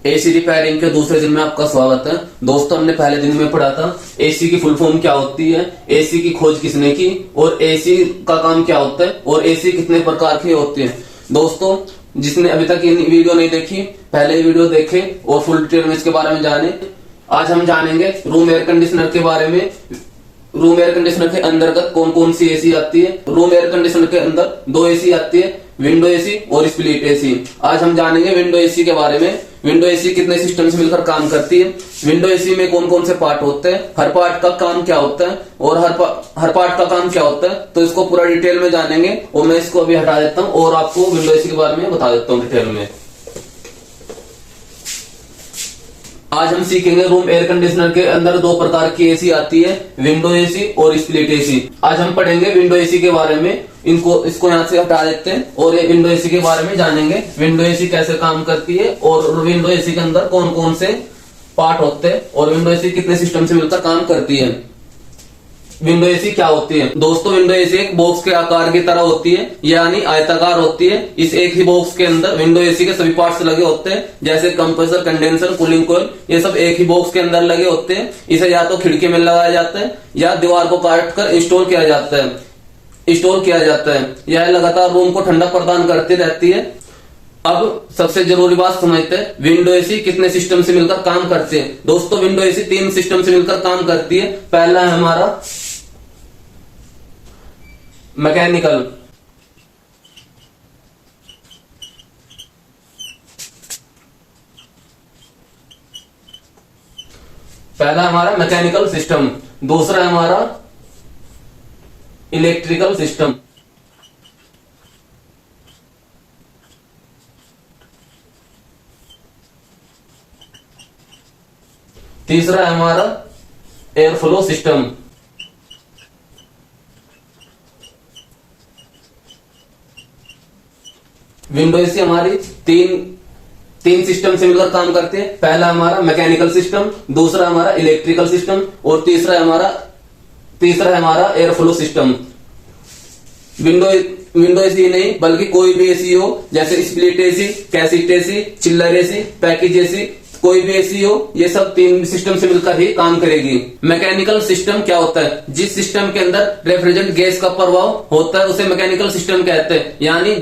AC repairing के दूसरे दिन में आपका स्वागत है। दोस्तों, हमने पहले दिन में पढ़ा था एसी की फुल फॉर्म क्या होती है, एसी की खोज किसने की और एसी का काम क्या होता है और एसी कितने प्रकार की होती है। दोस्तों, जिसने अभी तक ये वीडियो नहीं देखी, पहले वीडियो देखे और फुल डिटेल में इसके बारे में जाने। आज हम जानेंगे रूम एयर कंडीशनर के बारे में। रूम एयर कंडीशनर के अंतर्गत कौन कौन सी एसी आती है। रूम एयर कंडीशनर के अंदर दो एसी आती है, विंडो एसी और स्प्लिट एसी। आज हम जानेंगे विंडो एसी के बारे में। विंडो एसी कितने सिस्टम से मिलकर काम करती है, विंडो एसी में कौन कौन से पार्ट होते हैं, हर पार्ट का काम क्या होता है और हर पार्ट का काम क्या होता है, तो इसको पूरा डिटेल में जानेंगे। और मैं इसको अभी हटा देता हूं और आपको विंडो एसी के बारे में बता देता हूं डिटेल में। आज हम सीखेंगे रूम एयर कंडीशनर के अंदर दो प्रकार की एसी आती है, विंडो एसी और स्प्लिट एसी। आज हम पढ़ेंगे विंडो एसी के बारे में। इसको यहाँ से हटा देते हैं और ये विंडो एसी के बारे में जानेंगे। विंडो एसी कैसे काम करती है और विंडो एसी के अंदर कौन कौन से पार्ट होते हैं और विंडो एसी कितने सिस्टम से मिलकर काम करती है। विंडो एसी क्या होती है। दोस्तों, विंडो एसी एक बॉक्स के आकार की तरह होती है, यानी आयताकार होती है। इस एक ही बॉक्स के अंदर विंडो एसी के सभी पार्ट्स लगे होते हैं, जैसे कंप्रेसर, कंडेंसर, कूलिंग कॉइल, ये सब एक ही बॉक्स के अंदर लगे होते हैं। इसे या तो खिड़की में लगाया जाता है या दीवार को काट कर इंस्टॉल किया जाता है। यह लगातार रूम को ठंडा प्रदान करती रहती है। अब सबसे जरूरी बात समझते हैं, विंडो एसी कितने सिस्टम से मिलकर काम करते हैं। दोस्तों, विंडो एसी 3 सिस्टम से मिलकर काम करती है। पहला है हमारा मैकेनिकल, सिस्टम। दूसरा है हमारा इलेक्ट्रिकल सिस्टम। तीसरा है हमारा air flow system. Window AC हमारी तीन सिस्टम से मिलकर काम करते हैं। पहला हमारा मैकेनिकल सिस्टम, दूसरा हमारा इलेक्ट्रिकल सिस्टम और तीसरा है हमारा air flow system. Window AC नहीं बल्कि कोई भी एसी हो, जैसे स्प्लिट एसी, कैसेट एसी, चिल्लर एसी, पैकेज एसी, कोई भी एसी हो, ये सब 3 सिस्टम से मिलकर ही काम करेगी। मैकेनिकल सिस्टम क्या होता है। जिस सिस्टम के अंदर रेफ्रिजरेंट गैस का प्रभाव होता है उसे मैकेनिकल सिस्टम कहते हैं। यानी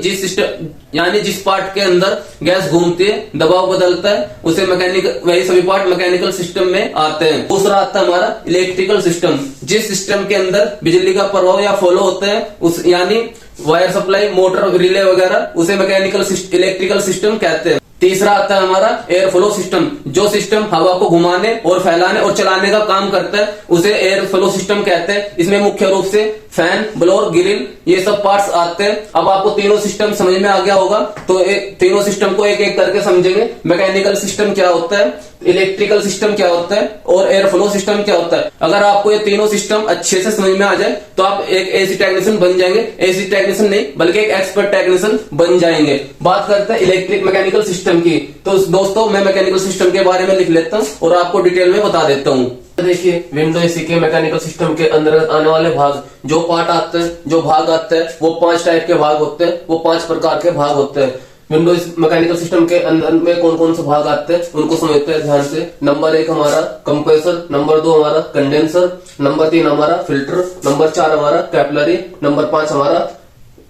जिस पार्ट के अंदर गैस घूमती है, दबाव बदलता है, उसे वही सभी पार्ट मैकेनिकल सिस्टम में आते हैं। दूसरा आता है हमारा इलेक्ट्रिकल सिस्टम। जिस सिस्टम के अंदर बिजली का प्रभाव या फ्लो होता है, यानी वायर सप्लाई, मोटर, रिले वगैरह, उसे इलेक्ट्रिकल सिस्टम कहते हैं। तीसरा आता है हमारा एयर फ्लो सिस्टम। जो सिस्टम हवा को घुमाने और फैलाने और चलाने का काम करता है उसे एयर फ्लो सिस्टम कहते हैं। इसमें मुख्य रूप से फैन, ब्लोअर, ग्रिल, ये सब पार्ट्स आते हैं। अब आपको तीनों सिस्टम समझ में आ गया होगा, तो तीनों सिस्टम को एक एक करके समझेंगे। मैकेनिकल सिस्टम क्या होता है, इलेक्ट्रिकल सिस्टम क्या होता है और एयर फ्लो सिस्टम क्या होता है। अगर आपको ये तीनों सिस्टम अच्छे से समझ में आ जाए तो आप एक एसी टेक्नीशियन बन जाएंगे। एसी टेक्नीशियन नहीं बल्कि एक एक्सपर्ट टेक्नीशियन बन जाएंगे। बात करते हैं इलेक्ट्रिक मैकेनिकल सिस्टम की। तो दोस्तों, मैं मैकेनिकल सिस्टम के बारे में लिख लेता हूँ और आपको डिटेल में बता देता हूँ। देखिए, विंडो एसी के मैकेनिकल सिस्टम के अंतर्गत आने वाले भाग, जो पार्ट आते हैं, जो भाग आते हैं, वो 5 टाइप के भाग होते हैं, वो 5 प्रकार के भाग होते हैं। विंडोज मैकेनिकल सिस्टम के अंदर में कौन कौन से भाग आते हैं उनको समझते हैं ध्यान से। नंबर 1 हमारा कंप्रेसर, नंबर 2 हमारा कंडेंसर, नंबर 3 हमारा फिल्टर, नंबर 4 हमारा कैपिलरी, नंबर 5 हमारा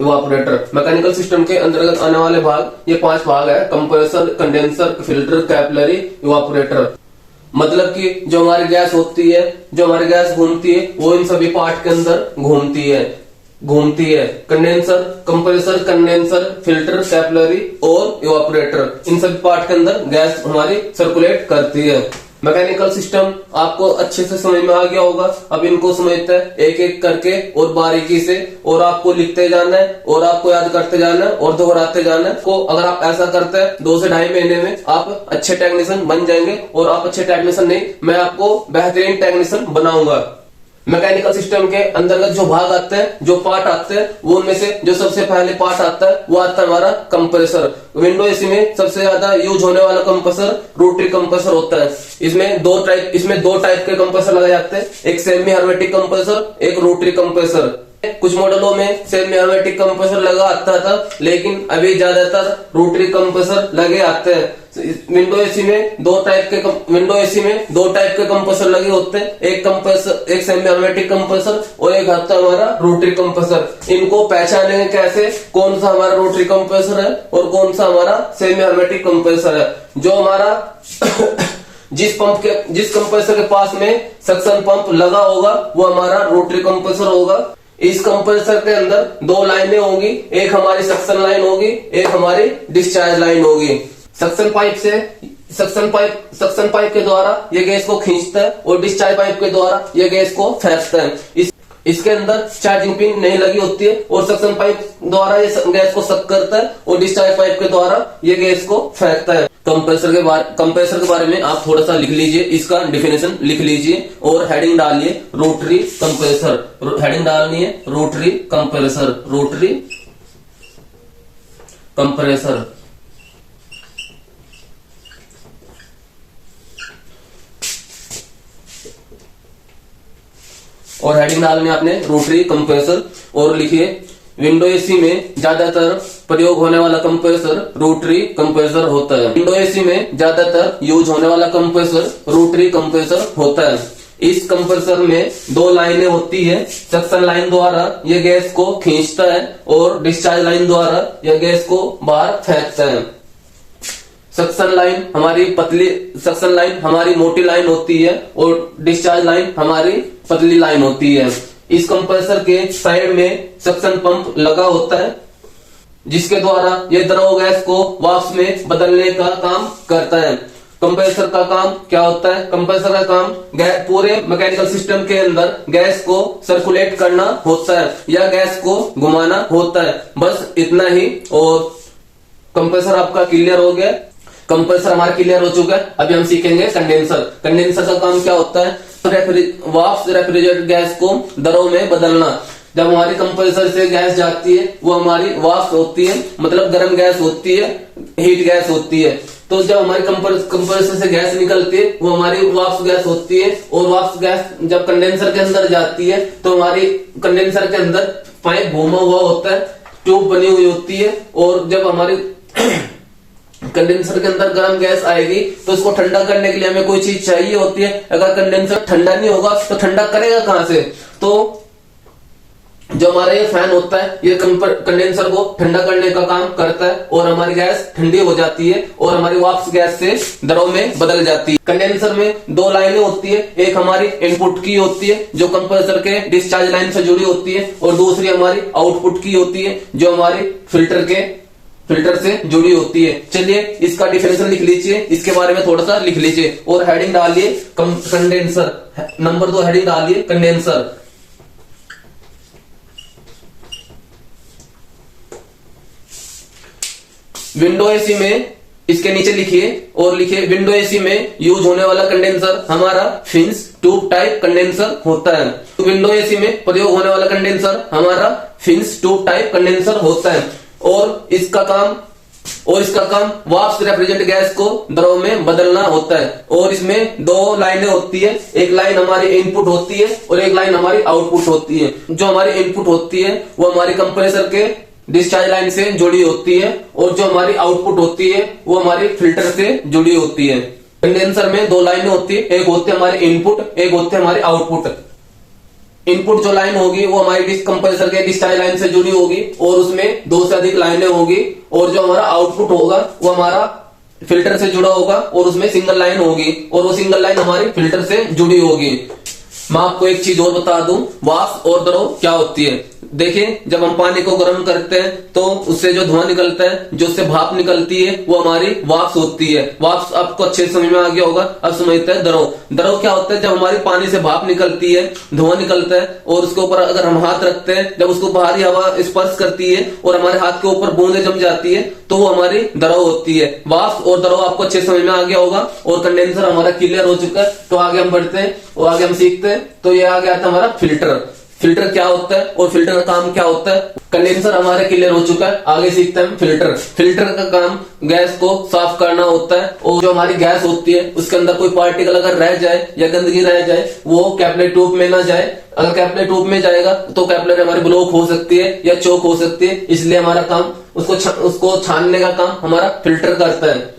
इवापोरेटर। मैकेनिकल सिस्टम के अंतर्गत आने वाले भाग ये 5 भाग है, compressor, condenser, filter, capillary, evaporator. मतलब कि जो हमारी गैस होती है, जो हमारी गैस घूमती है, वो इन सभी पार्ट के अंदर घूमती है। Condenser, compressor, condenser, filter, capillary और इवापोरेटर, इन सभी पार्ट के अंदर गैस हमारी सर्कुलेट करती है। मैकेनिकल सिस्टम आपको अच्छे से समझ में आ गया होगा। अब इनको समझते हैं एक एक करके और बारीकी से, और आपको लिखते जाना है और आपको याद करते जाना है और दोहराते जाना है। को अगर आप ऐसा करते हैं 2 से 2.5 महीने में आप अच्छे टेक्नीशियन बन जाएंगे। और आप अच्छे टेक्नीशियन नहीं, मैं आपको बेहतरीन टेक्नीशियन बनाऊंगा। मैकेनिकल सिस्टम के अंतर्गत जो भाग आते हैं, जो पार्ट आते हैं, वो उनमें से जो सबसे पहले पार्ट आता है वो आता है हमारा कंप्रेसर। विंडो एसी में सबसे ज्यादा यूज होने वाला कंप्रेसर रोटरी कंप्रेसर होता है। इसमें दो टाइप के कंप्रेसर लगाए जाते हैं, एक सेमी हर्मेटिक कंप्रेसर, एक रोटरी कंप्रेसर। कुछ मॉडलों में सेमी ऑटोमेटिक कंप्रेसर लगा आता था, लेकिन अभी ज्यादातर रोटरी कंप्रेसर लगे आते हैं। विंडो एसी में दो टाइप के कंप्रेसर लगे होते हैं, एक सेमी ऑटोमेटिक कंप्रेसर और एक आता है हमारा रोटरी कंप्रेसर। इनको पहचानेंगे कैसे, कौन सा हमारा रोटरी कंप्रेसर है और कौन सा हमारा सेमी ऑटोमेटिक कंप्रेसर है। जो हमारा जिस कंप्रेसर के पास में सक्शन पंप लगा होगा वो हमारा रोटरी कंप्रेसर होगा। इस कंप्रेसर के अंदर दो लाइनें होंगी, एक हमारी सक्शन लाइन होगी, एक हमारी डिस्चार्ज लाइन होगी। सक्शन पाइप के द्वारा ये गैस को खींचता है और डिस्चार्ज पाइप के द्वारा ये गैस को फेंकता है। इसके अंदर चार्जिंग पिन नहीं लगी होती है और सक्शन पाइप द्वारा ये गैस को सक करता है और डिस्चार्ज पाइप के द्वारा ये गैस को फेंकता है। कंप्रेसर के बारे में आप थोड़ा सा लिख लीजिए, इसका डिफिनेशन लिख लीजिए और हेडिंग डालिए रोटरी कंप्रेसर। हेडिंग डालनी है रोटरी कंप्रेसर। और हेडिंग डालनी है आपने रोटरी कंप्रेसर और लिखिए विंडो एसी में ज्यादातर प्रयोग होने वाला कंप्रेसर रोटरी कंप्रेसर होता है। विंडो एसी में ज्यादातर यूज होने वाला कंप्रेसर रोटरी कंप्रेसर होता है। इस कंप्रेसर में दो लाइनें होती है, सक्शन लाइन द्वारा यह गैस को खींचता है और डिस्चार्ज लाइन द्वारा यह गैस को बाहर फेंकता है। सक्शन लाइन हमारी मोटी लाइन होती है और डिस्चार्ज लाइन हमारी पतली लाइन होती है। इस कंप्रेसर के साइड में सक्शन पंप लगा होता है जिसके द्वारा यह द्रव गैस को वाष्प में बदलने का काम करता है। कंप्रेसर का काम क्या होता है? कंप्रेसर का काम पूरे मैकेनिकल सिस्टम के अंदर गैस को सर्कुलेट करना होता है या गैस को घुमाना होता है। बस इतना ही और कंप्रेसर आपका क्लियर हो गया। कंप्रेसर हमारा क्लियर हो चुका है। अभी हम सीखेंगे कंडेंसर। कंडेंसर का काम क्या होता है? वाष्प रेफ्रिजरेट गैस को द्रव में बदलना। जब हमारी कंप्रेसर से गैस जाती है वो हमारी वाष्प होती है, मतलब गर्म गैस होती है, हीट गैस होती है। तो जब हमारी कंप्रेसर से गैस निकलती है वो हमारी वाष्प गैस होती है और वाष्प गैस जब कंडेंसर के अंदर जाती है तो हमारी कंडेंसर के अंदर पाइप घूमा हुआ होता है, ट्यूब बनी हुई होती है और जब हमारी कंडेंसर के अंदर गर्म गैस आएगी तो इसको ठंडा करने के लिए हमें कोई चीज चाहिए होती है। अगर कंडेंसर ठंडा नहीं होगा तो ठंडा करेगा कहां से? तो जो हमारा ये फैन होता है ये कंडेंसर को ठंडा करने का काम करता है और हमारी गैस ठंडी हो जाती है और हमारी वाष्प गैस से द्रव में बदल जाती है। कंडेंसर में दो लाइनें होती है, एक हमारी इनपुट की होती है जो कंप्रेसर के डिस्चार्ज लाइन से जुड़ी होती है और दूसरी हमारी आउटपुट की होती है जो हमारी फिल्टर से जुड़ी होती है। चलिए इसका डिफिनेशन लिख लीजिए, इसके बारे में थोड़ा सा लिख लीजिए और हेडिंग डालिए कंडेंसर। नंबर 2 हेडिंग डालिए कंडेंसर। विंडो एसी में इसके नीचे लिखिए और लिखिए विंडो एसी में यूज होने वाला कंडेंसर हमारा फिन्स ट्यूब टाइप कंडेंसर होता है। तो विंडो एसी में प्रयोग होने वाला कंडेंसर हमारा फिन्स ट्यूब टाइप कंडेंसर होता है और इसका काम वाष्प रेफ्रिजरेंट गैस को द्रव में बदलना होता है। और इसमें दो लाइनें होती है, एक लाइन हमारी इनपुट होती है और एक लाइन हमारी आउटपुट होती है। जो हमारी इनपुट होती है वो हमारी कंप्रेसर के डिस्चार्ज लाइन से जुड़ी होती है और जो हमारी आउटपुट होती है वो हमारी फिल्टर से जुड़ी होती है। कंडेंसर में दो लाइनें होती है, एक होती है हमारी इनपुट, एक होती है हमारी आउटपुट। इनपुट जो लाइन होगी वो हमारी कंप्रेसर के डिस्चार्ज लाइन से जुड़ी होगी और उसमें दो से अधिक लाइनें होगी और जो हमारा आउटपुट होगा वो हमारा फिल्टर से जुड़ा होगा और उसमें सिंगल लाइन होगी और वो सिंगल लाइन हमारी फिल्टर से जुड़ी होगी। मैं आपको एक चीज और बता दूं, वाष्प और द्रव क्या होती है। देखिए जब हम पानी को गर्म करते हैं तो उससे जो धुआं निकलता है, जो उससे भाप निकलती है वो हमारी वाष्प होती है। वाष्प आपको अच्छे समझ में आ गया होगा। अब समझते हैं द्रव। द्रव क्या होता है? जब हमारी पानी से भाप निकलती है, धुआं निकलता है और उसके ऊपर अगर हम हाथ रखते हैं, जब उसको बाहरी हवा स्पर्श करती है और हमारे हाथ के ऊपर बूंदें जम जाती है तो वो हमारी द्रव होती है। वाष्प और द्रव आपको अच्छे समझ में आ गया होगा और कंडेंसर हमारा क्लियर हो चुका है। तो आगे हम बढ़ते हैं और आगे हम सीखते हैं। तो ये आ गया था हमारा फिल्टर। फिल्टर क्या होता है और फिल्टर का काम क्या होता है। कंडेंसर हमारे क्लियर हो चुका है, आगे सीखते हैं फिल्टर। फिल्टर का काम गैस को साफ करना होता है, और जो हमारी गैस होती है उसके अंदर कोई पार्टिकल अगर रह जाए या गंदगी रह जाए वो कैपिलरी ट्यूब में ना जाए। अगर कैपिलरी ट्यूब में जाएगा तो कैपिलरी हमारी ब्लॉक हो सकती है या चोक हो सकती है, इसलिए हमारा काम उसको छानने का काम हमारा फिल्टर करता है।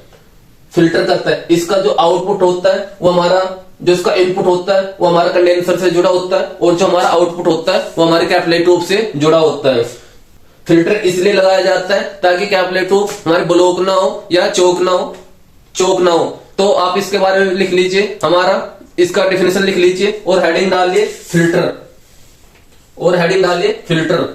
फिल्टर करता है। इसका जो आउटपुट होता है वो हमारा, जो इसका इनपुट होता है वो हमारा कंडेंसर से जुड़ा होता है, और जो हमारा आउटपुट होता है वो हमारे कैपिलरी ट्यूब से जुड़ा होता है। फिल्टर इसलिए लगाया जाता है ताकि कैपिलरी ट्यूब हमारे ब्लॉक ना हो या चोक ना हो। तो आप इसके बारे में लिख लीजिए, हमारा इसका डेफिनेशन लिख लीजिए और हेडिंग डालिए फिल्टर, और हेडिंग डालिए फिल्टर।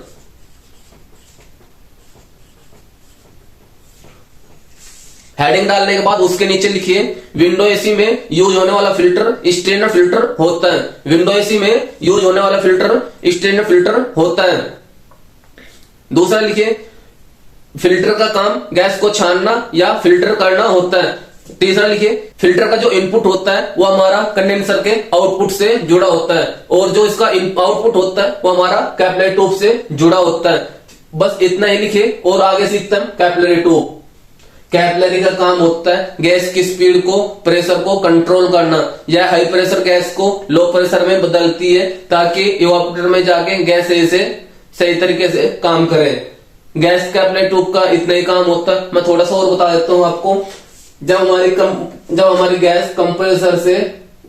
हेडिंग डालने के बाद उसके नीचे लिखिए विंडो एसी में यूज होने वाला फिल्टर स्टैंडर्ड फिल्टर होता है। विंडो एसी में यूज होने वाला फिल्टर स्टैंडर्ड फिल्टर होता है। दूसरा लिखिए फिल्टर का काम गैस को छानना या फिल्टर करना होता है। तीसरा लिखिए फिल्टर का जो इनपुट होता है वो हमारा कंडेंसर के आउटपुट से जुड़ा होता है, और जो इसका आउटपुट होता है वो हमारा कैपिलरी ट्यूब से जुड़ा होता है। बस इतना ही लिखिए और आगे सीखते हैं कैपिलरी ट्यूब। कैपिलरी का काम होता है गैस की स्पीड को, प्रेशर को कंट्रोल करना। यह हाई प्रेशर गैस को लो प्रेशर में बदलती है ताकि इवापोरेटर में जाके गैस सही तरीके से काम करे। गैस कैपिलरी ट्यूब का इतना ही काम होता है। मैं थोड़ा सा और बता देता हूं आपको। जब हमारी गैस कंप्रेसर से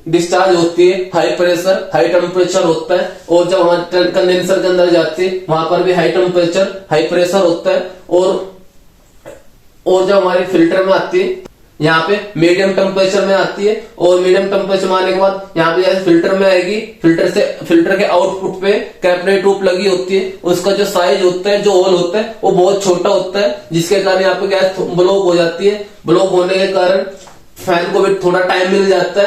डिस्चार्ज होती है, हाई प्रेशर हाई टेम्परेचर होता है, और जब हमारे कंडेंसर के अंदर जाती है वहां पर भी हाई टेम्परेचर हाई प्रेशर होता है, और जब हमारी फिल्टर में आती है यहाँ पे मीडियम टेम्परेचर में आती है, और मीडियम टेम्परेचर में आने के बाद यहाँ पे जैसे फिल्टर में आएगी, फिल्टर के आउटपुट पे कैपिलरी ट्यूब लगी होती है। उसका जो साइज होता है, जो होल होता है वो बहुत छोटा होता है, जिसके कारण यहाँ पे गैस ब्लॉक हो जाती है। ब्लॉक होने के कारण फैन को भी थोड़ा टाइम मिल जाता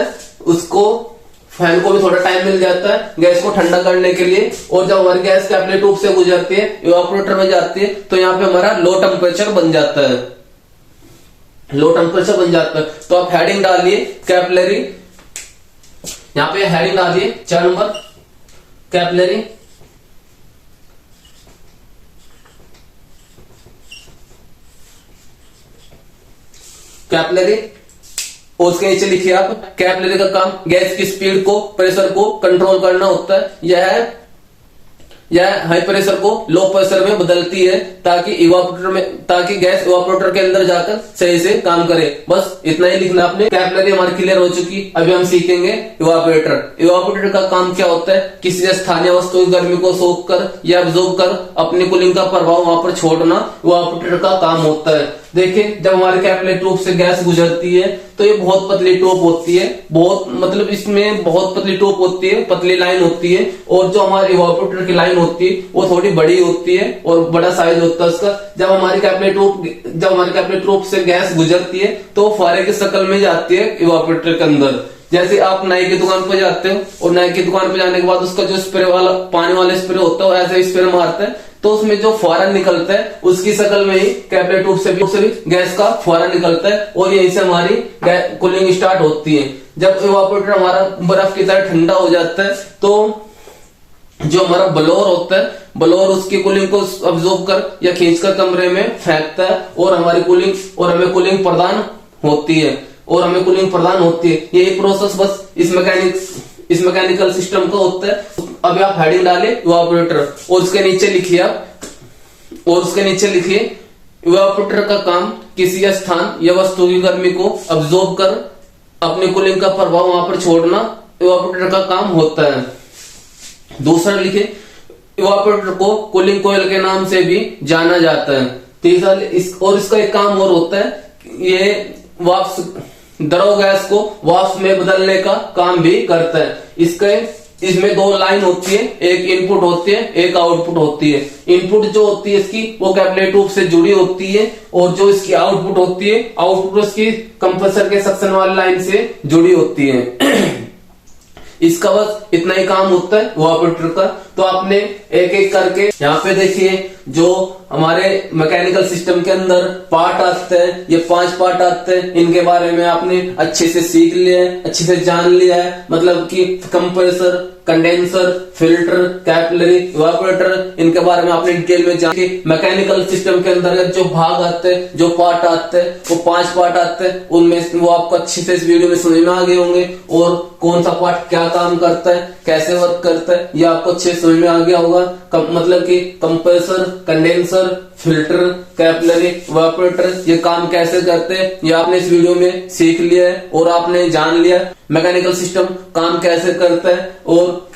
है, गैस को ठंडा करने के लिए। और जब हमारी गैस कैपिलरी ट्यूब से गुजरती है, इवापोरेटर में जाती है, तो यहाँ पे हमारा लो टेम्परेचर बन जाता है। तो आप हेडिंग डालिए कैपिलरी, यहाँ पे हेडिंग डालिए 4 नंबर कैपिलरी। और उसके नीचे लिखिए आप कैपिलरी का काम गैस की स्पीड को, प्रेशर को कंट्रोल करना होता है। यह हाई प्रेशर को लो प्रेशर में बदलती है ताकि गैस इवापोरेटर के अंदर जाकर सही से काम करे। बस इतना ही लिखना आपने। कैपिलरी हमारी क्लियर हो चुकी। अभी हम सीखेंगे इवापोरेटर का काम क्या होता है। किसी स्थानीय वस्तु की गर्मी को सोख कर या अब्जॉर्ब कर अपनी कूलिंग का प्रभाव वहां पर छोड़ना इवापोरेटर का काम होता है। देखिए जब हमारे कैपिलरी ट्यूब से गैस गुजरती है तो ये बहुत पतली ट्यूब होती है, इसमें बहुत पतली ट्यूब होती है, पतली लाइन होती है। और जो हमारी इवापोरेटर की लाइन होती है वो थोड़ी बड़ी होती है और बड़ा साइज होता है उसका। जब हमारी कैपिलरी ट्यूब से गैस गुजरती है तो फुहारे की शक्ल में जाती है इवापोरेटर के अंदर। जैसे आप नाई की दुकान पर जाते हो और नाई की दुकान पर जाने के बाद उसका जो स्प्रे वाला पानी वाला स्प्रे होता है वो ऐसे स्प्रे मारता है, तो उसमें जो फुहारा निकलता है उसकी शक्ल में ही कैपिलरी ट्यूब से भी गैस का फुहारा निकलता है, और यहीं से हमारी कूलिंग स्टार्ट होती है। जब इवापोरेटर हमारा बर्फ की तरह ठंडा हो जाता है तो जो हमारा ब्लोअर होता है, ब्लोअर उसकी कूलिंग को अब्जॉर्ब कर या खींचकर कमरे में फेंकता है, और हमें कूलिंग प्रदान होती है। यही प्रोसेस बस इस मैकेनिकल सिस्टम का होता है। अभी आप हेडिंग डाले इवापोरेटर, और उसके नीचे लिखिए इवापोरेटर का काम किसी स्थान या वस्तु की गर्मी को अब्जॉर्ब कर अपनी कूलिंग का प्रभाव वहां पर छोड़ना इवापोरेटर का काम होता है। दूसरा लिखिए इवापोरेटर को कूलिंग कॉइल के नाम से भी जाना जाता है। तीसरा और इसका एक काम और होता है, ये द्रव गैस को वाष्प में बदलने का काम भी करता है। इसमें 2 लाइन होती है, एक इनपुट होती है, एक आउटपुट होती है। इनपुट जो होती है इसकी वो कैपिलरी ट्यूब से जुड़ी होती है, और जो इसकी आउटपुट होती है, आउटपुट इसकी कंप्रेसर के सक्शन वाली लाइन से जुड़ी होती है। इसका बस इतना ही काम होता है इवापोरेटर का। तो आपने एक करके यहाँ पे देखिए जो हमारे मैकेनिकल सिस्टम के अंदर पार्ट आते हैं, ये 5 पार्ट आते हैं, इनके बारे में आपने अच्छे से सीख लिया है, अच्छे से जान लिया है। मतलब कि compressor, condenser, filter, capillary, evaporator, इनके बारे में आपने डिटेल में जान के मैकेनिकल सिस्टम के अंतर्गत जो भाग आते हैं, जो पार्ट आते हैं, वो 5 पार्ट आते हैं, उनमें वो आपको अच्छे से इस वीडियो में समझ में आ गए होंगे। और कौन सा पार्ट क्या काम करता है, कैसे वर्क करता है, ये आपको अच्छे से समझ में आ गया होगा। मतलब कि compressor, condenser, filter, capillary, evaporator ये काम कैसे करते हैं, ये आपने इस वीडियो में सीख लिया है और आपने जान लिया मैकेनिकल सिस्टम काम कैसे करता है, और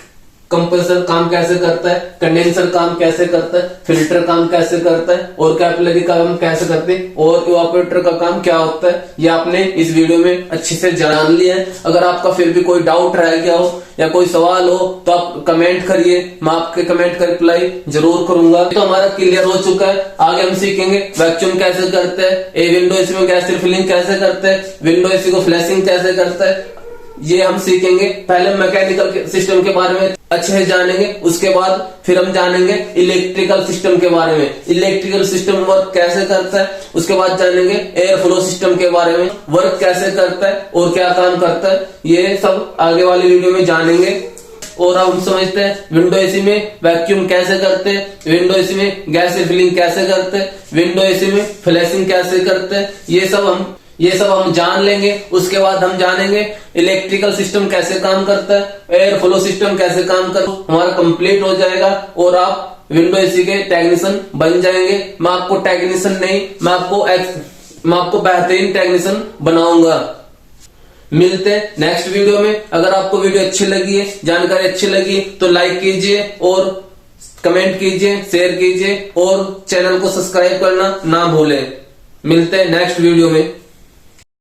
कंप्रेसर काम कैसे करता है, कंडेंसर काम कैसे करता है, फिल्टर काम कैसे करता है, और कैपिलरी का काम कैसे करते हैं, और इवापोरेटर का काम क्या होता है, ये आपने इस वीडियो में अच्छे से जान लिया है। अगर आपका फिर भी कोई डाउट रह गया हो या कोई सवाल हो तो आप कमेंट करिए, मैं आपके कमेंट का रिप्लाई जरूर करूंगा। तो हमारा क्लियर हो चुका है। आगे हम सीखेंगे वैक्यूम कैसे करते हैं, ए विंडो एसी में गैस रिफिलिंग कैसे करते हैं, विंडो एसी को फ्लैशिंग कैसे करता है, ये हम सीखेंगे। पहले मैकेनिकल सिस्टम के बारे में अच्छे से जानेंगे, उसके बाद फिर हम जानेंगे इलेक्ट्रिकल सिस्टम के बारे में, इलेक्ट्रिकल सिस्टम वर्क कैसे करता है। उसके बाद जानेंगे एयर फ्लो सिस्टम के बारे में, वर्क कैसे करता है और क्या काम करता है, ये सब आगे वाली वीडियो में जानेंगे। और अब हम समझते हैं विंडो एसी में वैक्यूम कैसे करते हैं, विंडो एसी में गैस रिफिलिंग कैसे करते हैं, विंडो एसी में फ्लैशिंग कैसे करते हैं, ये सब हम जान लेंगे। उसके बाद हम जानेंगे इलेक्ट्रिकल सिस्टम कैसे काम करता है, एयर फ्लो सिस्टम कैसे काम करता है। हमारा कंप्लीट हो जाएगा और आप विंडो एसी के टेक्नीशियन बन जाएंगे। मैं आपको टेक्नीशियन नहीं, मैं आपको बेहतरीन टेक्नीशियन बनाऊंगा। मिलते हैं नेक्स्ट वीडियो में। अगर आपको वीडियो अच्छी लगी है, जानकारी अच्छी लगी तो लाइक कीजिए और कमेंट कीजिए, शेयर कीजिए और चैनल को सब्सक्राइब करना ना भूलें। मिलते हैं नेक्स्ट वीडियो में।